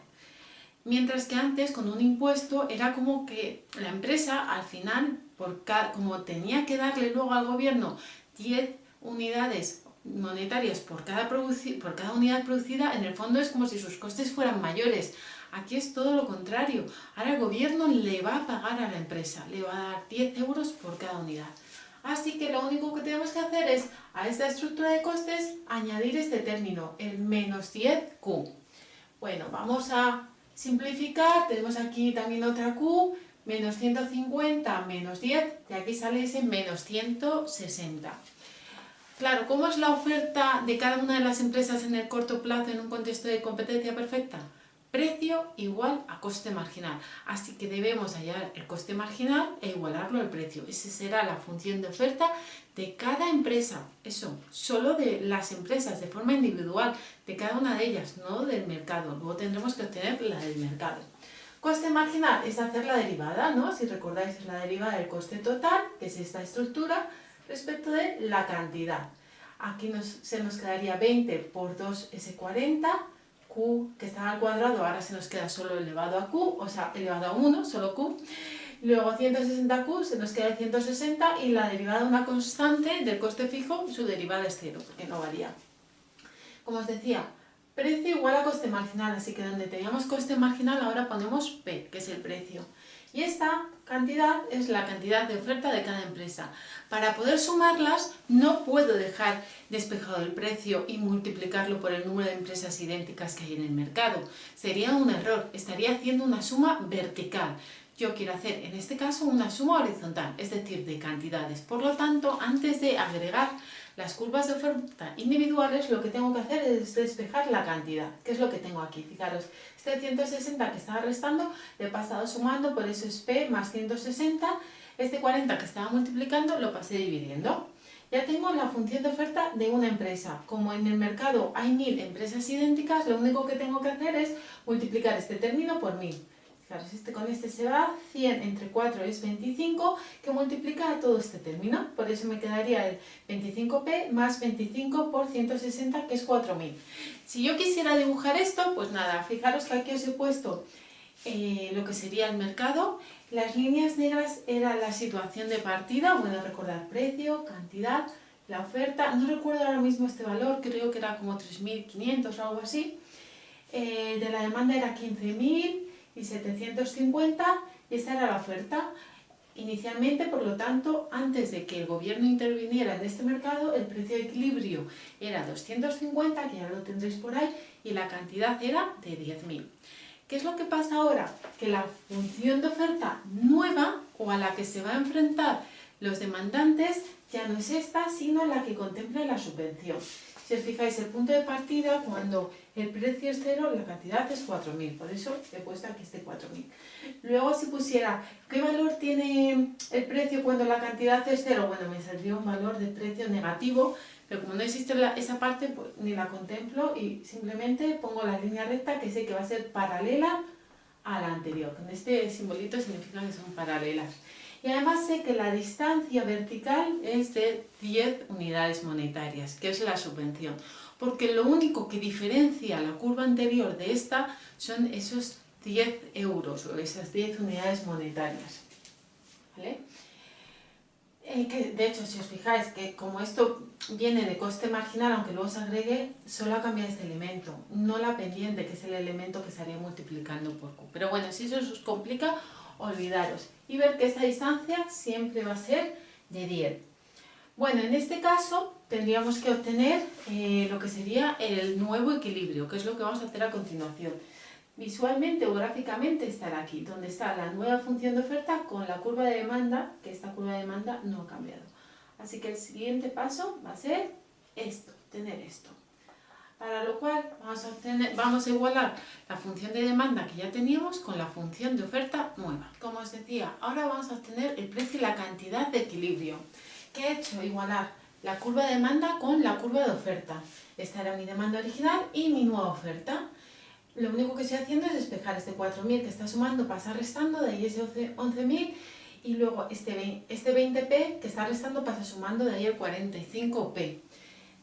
Mientras que antes, con un impuesto, era como que la empresa, al final, como tenía que darle luego al gobierno 10 unidades monetarias por cada unidad producida, en el fondo es como si sus costes fueran mayores. Aquí es todo lo contrario. Ahora el gobierno le va a pagar a la empresa, le va a dar 10 euros por cada unidad. Así que lo único que tenemos que hacer es, a esta estructura de costes, añadir este término, el menos 10Q. Bueno, vamos a simplificar, tenemos aquí también otra Q, menos 150 menos 10, y aquí sale ese menos 160. Claro, ¿cómo es la oferta de cada una de las empresas en el corto plazo en un contexto de competencia perfecta? Precio igual a coste marginal. Así que debemos hallar el coste marginal e igualarlo al precio. Esa será la función de oferta de cada empresa. Eso, solo de las empresas, de forma individual, de cada una de ellas, no del mercado. Luego tendremos que obtener la del mercado. Coste marginal es hacer la derivada, ¿no? Si recordáis, es la derivada del coste total, que es esta estructura, respecto de la cantidad. Aquí se nos quedaría 20 por 2 es 40, Q que estaba al cuadrado, ahora se nos queda solo elevado a Q, o sea, elevado a 1, solo Q. Luego 160Q se nos queda 160 y la derivada de una constante del coste fijo, su derivada es 0, porque no varía. Como os decía, precio igual a coste marginal, así que donde teníamos coste marginal ahora ponemos P, que es el precio. Y esta cantidad es la cantidad de oferta de cada empresa. Para poder sumarlas no puedo dejar despejado el precio y multiplicarlo por el número de empresas idénticas que hay en el mercado. Sería un error, estaría haciendo una suma vertical. Yo quiero hacer en este caso una suma horizontal, es decir, de cantidades. Por lo tanto, antes de agregar las curvas de oferta individuales, lo que tengo que hacer es despejar la cantidad, que es lo que tengo aquí. Fijaros, este 160 que estaba restando, le he pasado sumando, por eso es P más 160. Este 40 que estaba multiplicando, lo pasé dividiendo. Ya tengo la función de oferta de una empresa. Como en el mercado hay 1000 empresas idénticas, lo único que tengo que hacer es multiplicar este término por 1000. Fijaros, con este se va, 100 entre 4 es 25, que multiplica a todo este término. Por eso me quedaría el 25p más 25 por 160, que es 4000. Si yo quisiera dibujar esto, pues nada, fijaros que aquí os he puesto lo que sería el mercado. Las líneas negras era la situación de partida, bueno, recordar precio, cantidad, la oferta. No recuerdo ahora mismo este valor, creo que era como 3.500 o algo así. De la demanda era 15.000 y 750, y esta era la oferta. Inicialmente, por lo tanto, antes de que el gobierno interviniera en este mercado, el precio de equilibrio era 250, que ya lo tendréis por ahí, y la cantidad era de 10.000. ¿Qué es lo que pasa ahora? Que la función de oferta nueva, o a la que se va a enfrentar los demandantes, ya no es esta, sino la que contempla la subvención. Si os fijáis, el punto de partida, cuando el precio es 0, la cantidad es 4.000, por eso he puesto aquí este 4.000. Luego, si pusiera, ¿qué valor tiene el precio cuando la cantidad es 0? Bueno, me saldría un valor de precio negativo, pero como no existe esa parte, pues ni la contemplo y simplemente pongo la línea recta que sé que va a ser paralela a la anterior. Con este simbolito significa que son paralelas. Y además sé que la distancia vertical es de 10 unidades monetarias, que es la subvención. Porque lo único que diferencia la curva anterior de esta son esos 10 euros o esas 10 unidades monetarias. ¿Vale? Que de hecho, si os fijáis, que como esto viene de coste marginal, aunque luego se agregue, solo ha cambiado este elemento, no la pendiente, que es el elemento que estaría multiplicando por Q. Pero bueno, si eso os complica, olvidaros. Y ver que esta distancia siempre va a ser de 10. Bueno, en este caso tendríamos que obtener lo que sería el nuevo equilibrio, que es lo que vamos a hacer a continuación. Visualmente o gráficamente estará aquí, donde está la nueva función de oferta con la curva de demanda, que esta curva de demanda no ha cambiado. Así que el siguiente paso va a ser esto, tener esto. Para lo cual vamos a igualar la función de demanda que ya teníamos con la función de oferta nueva. Como os decía, ahora vamos a obtener el precio y la cantidad de equilibrio. ¿Qué he hecho? Igualar la curva de demanda con la curva de oferta. Esta era mi demanda original y mi nueva oferta. Lo único que estoy haciendo es despejar este 4.000 que está sumando, pasa restando, de ahí ese 11.000, y luego este 20p que está restando pasa sumando de ahí el 45p.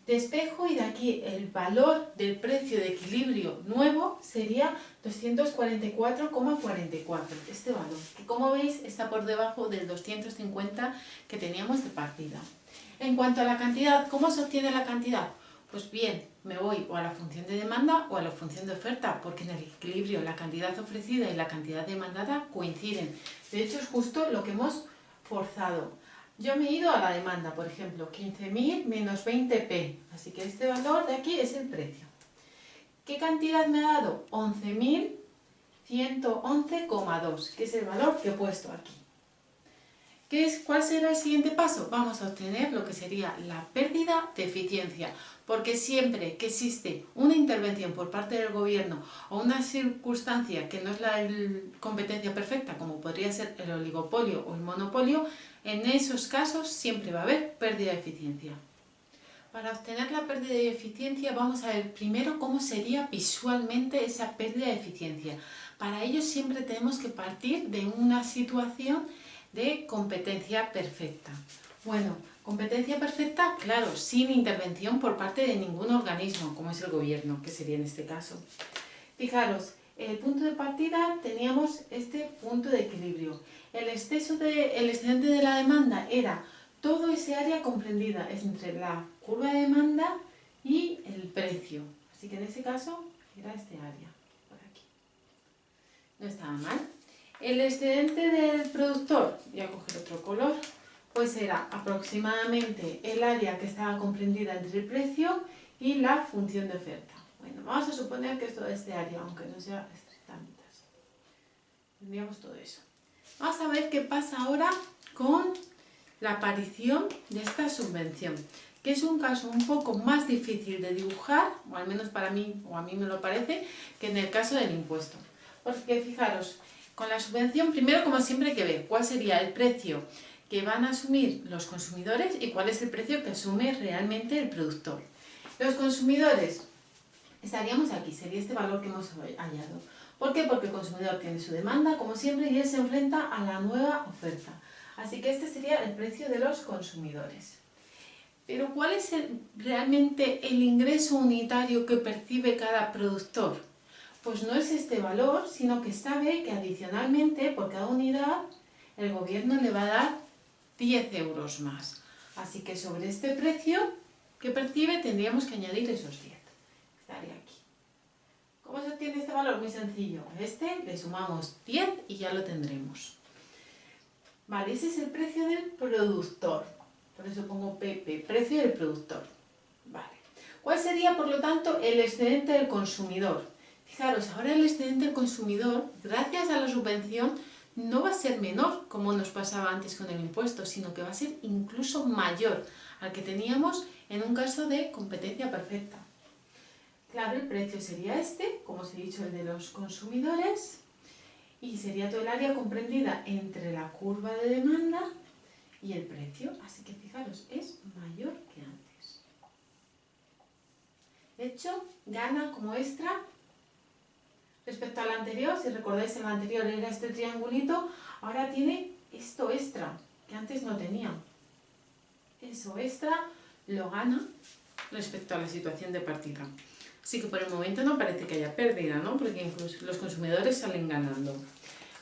Despejo y de aquí el valor del precio de equilibrio nuevo sería 244,44, este valor, que como veis está por debajo del 250 que teníamos de partida. En cuanto a la cantidad, ¿cómo se obtiene la cantidad? Pues bien, me voy o a la función de demanda o a la función de oferta, porque en el equilibrio la cantidad ofrecida y la cantidad demandada coinciden. De hecho, es justo lo que hemos forzado. Yo me he ido a la demanda, por ejemplo, 15.000 menos 20p, así que este valor de aquí es el precio. ¿Qué cantidad me ha dado? 11.111,2, que es el valor que he puesto aquí. ¿Cuál será el siguiente paso? Vamos a obtener lo que sería la pérdida de eficiencia, porque siempre que existe una intervención por parte del gobierno o una circunstancia que no es la competencia perfecta, como podría ser el oligopolio o el monopolio, en esos casos siempre va a haber pérdida de eficiencia. Para obtener la pérdida de eficiencia vamos a ver primero cómo sería visualmente esa pérdida de eficiencia. Para ello siempre tenemos que partir de una situación de competencia perfecta. Bueno, competencia perfecta, claro, sin intervención por parte de ningún organismo, como es el gobierno, que sería en este caso. Fijaros, el punto de partida teníamos este punto de equilibrio. El excedente de la demanda era todo ese área comprendida entre la curva de demanda y el precio. Así que en ese caso era este área, por aquí. No estaba mal. El excedente del productor, voy a coger otro color, pues era aproximadamente el área que estaba comprendida entre el precio y la función de oferta. Bueno, vamos a suponer que es todo este área, aunque no sea estrictamente así. Tendríamos todo eso. Vamos a ver qué pasa ahora con la aparición de esta subvención, que es un caso un poco más difícil de dibujar, o al menos para mí, o a mí me lo parece, que en el caso del impuesto. Porque fijaros, con la subvención, primero como siempre hay que ver cuál sería el precio que van a asumir los consumidores y cuál es el precio que asume realmente el productor. Los consumidores, estaríamos aquí, sería este valor que hemos hallado. ¿Por qué? Porque el consumidor tiene su demanda, como siempre, y él se enfrenta a la nueva oferta. Así que este sería el precio de los consumidores. Pero ¿cuál es realmente el ingreso unitario que percibe cada productor? Pues no es este valor, sino que sabe que adicionalmente por cada unidad el gobierno le va a dar 10 euros más. Así que sobre este precio que percibe tendríamos que añadir esos 10. Estaría aquí. ¿Cómo se obtiene este valor? Muy sencillo. A este le sumamos 10 y ya lo tendremos. Vale, ese es el precio del productor. Por eso pongo PP, precio del productor. Vale. ¿Cuál sería, por lo tanto, el excedente del consumidor? Fijaros, ahora el excedente del consumidor, gracias a la subvención, no va a ser menor, como nos pasaba antes con el impuesto, sino que va a ser incluso mayor al que teníamos en un caso de competencia perfecta. Claro, el precio sería este, como os he dicho, el de los consumidores, y sería todo el área comprendida entre la curva de demanda y el precio. Así que fijaros, es mayor que antes. De hecho, gana como extra respecto al anterior. Si recordáis, el anterior era este triangulito, ahora tiene esto extra, que antes no tenía. Eso extra lo gana respecto a la situación de partida. Así que por el momento no parece que haya pérdida, ¿no? Porque incluso los consumidores salen ganando.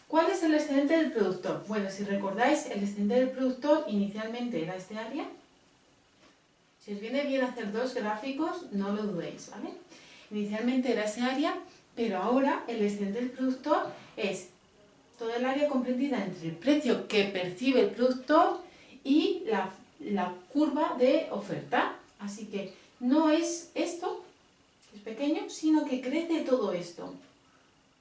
¿Cuál es el excedente del productor? Bueno, si recordáis, el excedente del productor inicialmente era este área. Si os viene bien hacer dos gráficos, no lo dudéis, ¿vale? Inicialmente era ese área, pero ahora el excedente del productor es todo el área comprendida entre el precio que percibe el productor y la curva de oferta. Así que no es esto, que es pequeño, sino que crece todo esto,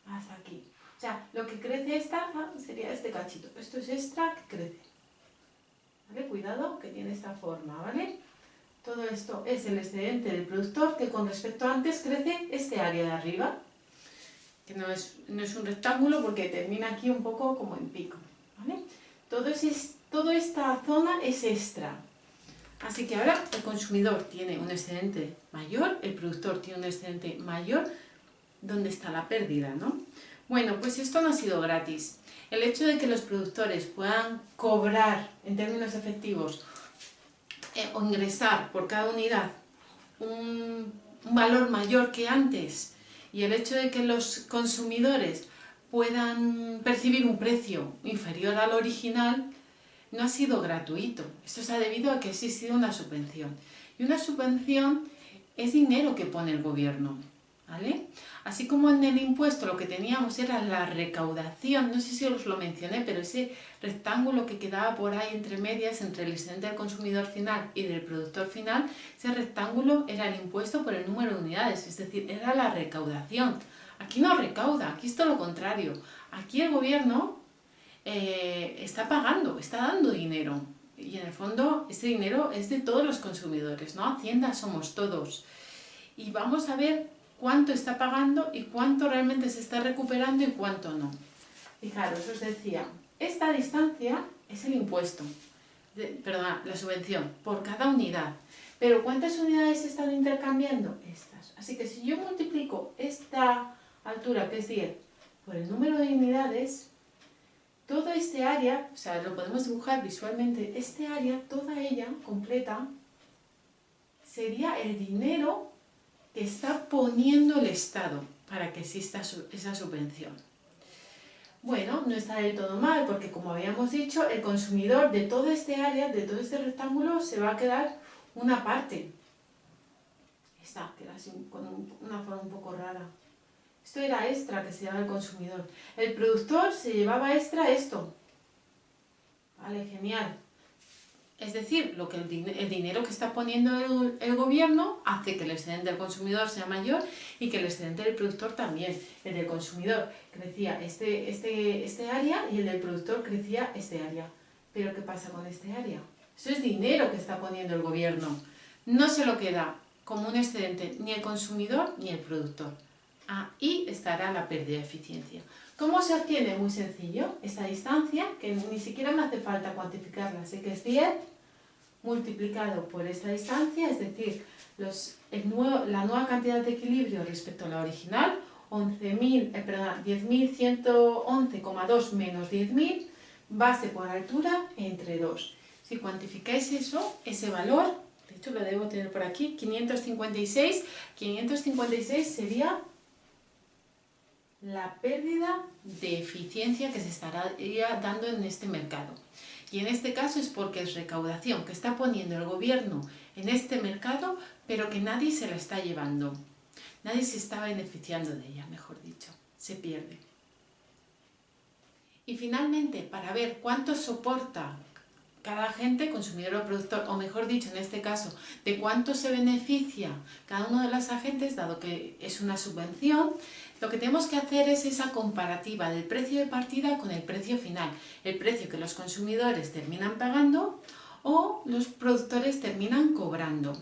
hasta aquí. O sea, lo que crece esta sería este cachito. Esto es extra que crece. ¿Vale? Cuidado, que tiene esta forma, ¿vale? Todo esto es el excedente del productor, que con respecto a antes crece este área de arriba, que no es un rectángulo porque termina aquí un poco como en pico, ¿vale? Toda esta zona es extra. Así que ahora el consumidor tiene un excedente mayor, el productor tiene un excedente mayor, dónde está la pérdida, ¿no? Bueno, pues esto no ha sido gratis. El hecho de que los productores puedan cobrar en términos efectivos o ingresar por cada unidad un valor mayor que antes, y el hecho de que los consumidores puedan percibir un precio inferior al original, no ha sido gratuito. Esto se ha debido a que ha existido una subvención. Y una subvención es dinero que pone el gobierno, ¿vale? Así como en el impuesto lo que teníamos era la recaudación, no sé si os lo mencioné, pero ese rectángulo que quedaba por ahí entre medias, entre el excedente del consumidor final y del productor final, ese rectángulo era el impuesto por el número de unidades, es decir, era la recaudación. Aquí no recauda, aquí es todo lo contrario. Aquí el gobierno está pagando, está dando dinero. Y en el fondo ese dinero es de todos los consumidores, ¿no? Hacienda somos todos. Y vamos a ver cuánto está pagando y cuánto realmente se está recuperando y cuánto no. Fijaros, os decía, esta distancia es el impuesto, perdón, la subvención, por cada unidad. Pero ¿cuántas unidades se están intercambiando? Estas. Así que si yo multiplico esta altura, que es 10, por el número de unidades, todo este área, o sea, lo podemos dibujar visualmente, este área, toda ella, completa, sería el dinero que está poniendo el Estado para que exista esa subvención. Bueno, no está del todo mal, porque como habíamos dicho, el consumidor de todo este área, de todo este rectángulo, se va a quedar una parte. Esta queda así con una forma un poco rara. Esto era extra que se llevaba el consumidor. El productor se llevaba extra esto. Vale, genial. Es decir, el dinero que está poniendo el gobierno hace que el excedente del consumidor sea mayor y que el excedente del productor también. El del consumidor crecía este área y el del productor crecía este área. Pero ¿qué pasa con este área? Eso es dinero que está poniendo el gobierno. No se lo queda como un excedente ni el consumidor ni el productor. Ahí estará la pérdida de eficiencia. ¿Cómo se obtiene? Muy sencillo. Esta distancia, que ni siquiera me hace falta cuantificarla, sé que es 10 multiplicado por esta distancia, es decir, la nueva cantidad de equilibrio respecto a la original, 10.111,2 menos 10.000, base por altura entre 2. Si cuantificáis eso, ese valor, de hecho lo debo tener por aquí, 556 sería la pérdida de eficiencia que se estaría dando en este mercado. Y en este caso es porque es recaudación que está poniendo el gobierno en este mercado, pero que nadie se la está llevando. Nadie se está beneficiando de ella, mejor dicho. Se pierde. Y finalmente, para ver cuánto soporta cada agente, consumidor o productor, o mejor dicho, en este caso, de cuánto se beneficia cada uno de los agentes, dado que es una subvención, lo que tenemos que hacer es esa comparativa del precio de partida con el precio final, el precio que los consumidores terminan pagando o los productores terminan cobrando.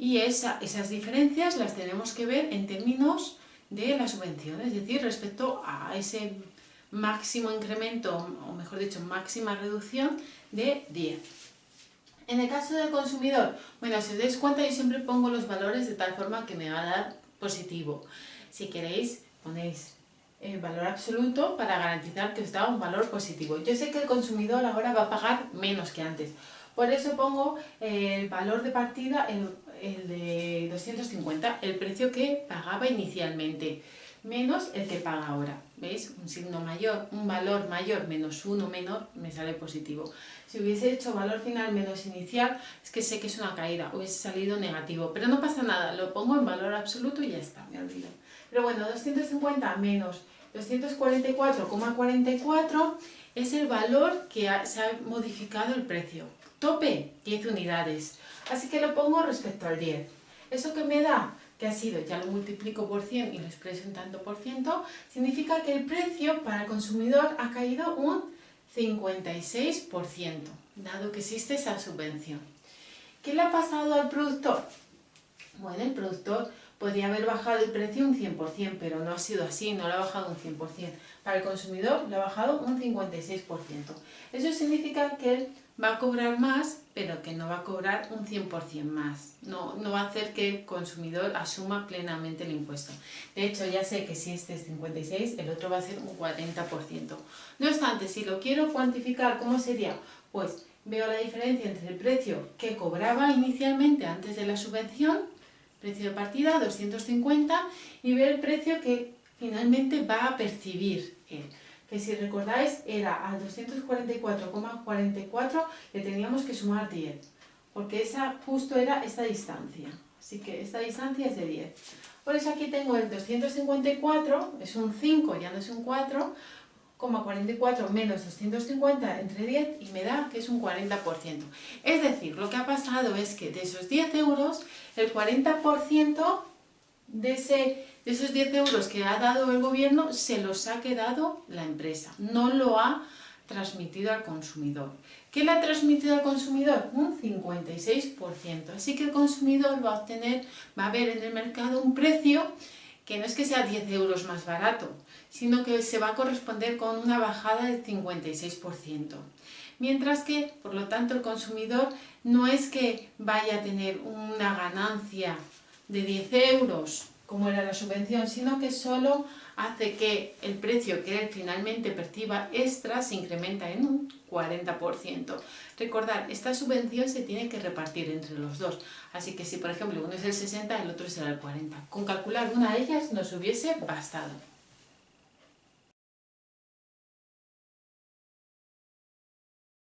Y esas diferencias las tenemos que ver en términos de la subvención, es decir, respecto a ese máximo incremento, o mejor dicho, máxima reducción de 10. En el caso del consumidor, bueno, si os dais cuenta, yo siempre pongo los valores de tal forma que me va a dar positivo. Si queréis, ponéis el valor absoluto para garantizar que os da un valor positivo. Yo sé que el consumidor ahora va a pagar menos que antes, por eso pongo el valor de partida, el de 250, el precio que pagaba inicialmente, menos el que paga ahora. ¿Veis? Un signo mayor, un valor mayor menos 1 menor, me sale positivo. Si hubiese hecho valor final menos inicial, es que sé que es una caída, hubiese salido negativo. Pero no pasa nada, lo pongo en valor absoluto y ya está, me olvido. Pero bueno, 250 menos 244,44 es el valor que se ha modificado el precio. Tope, 10 unidades. Así que lo pongo respecto al 10. ¿Eso qué me da? Que ha sido, ya lo multiplico por 100 y lo expreso en tanto por ciento, significa que el precio para el consumidor ha caído un 56%, dado que existe esa subvención. ¿Qué le ha pasado al productor? Bueno, el productor podría haber bajado el precio un 100%, pero no ha sido así, no lo ha bajado un 100%. Para el consumidor lo ha bajado un 56%. Eso significa que el va a cobrar más, pero que no va a cobrar un 100% más. No va a hacer que el consumidor asuma plenamente el impuesto. De hecho, ya sé que si este es 56, el otro va a ser un 40%. No obstante, si lo quiero cuantificar, ¿cómo sería? Pues veo la diferencia entre el precio que cobraba inicialmente antes de la subvención, precio de partida 250, y veo el precio que finalmente va a percibir él. Que si recordáis era a 244,44 le teníamos que sumar 10, porque esa justo era esta distancia, así que esta distancia es de 10. Por eso aquí tengo el 254, es un 5, ya no es un 4, 44 menos 250 entre 10 y me da que es un 40%. Es decir, lo que ha pasado es que de esos 10 euros, el 40% de esos 10 euros que ha dado el gobierno se los ha quedado la empresa, no lo ha transmitido al consumidor. ¿Qué le ha transmitido al consumidor? Un 56%. Así que el consumidor va a obtener, va a ver en el mercado un precio que no es que sea 10 euros más barato, sino que se va a corresponder con una bajada del 56%. Mientras que, por lo tanto, el consumidor no es que vaya a tener una ganancia de 10 euros, como era la subvención, sino que solo hace que el precio que él finalmente perciba extra se incrementa en un 40%. Recordad, esta subvención se tiene que repartir entre los dos, así que si por ejemplo uno es el 60, el otro será el 40. Con calcular una de ellas nos hubiese bastado.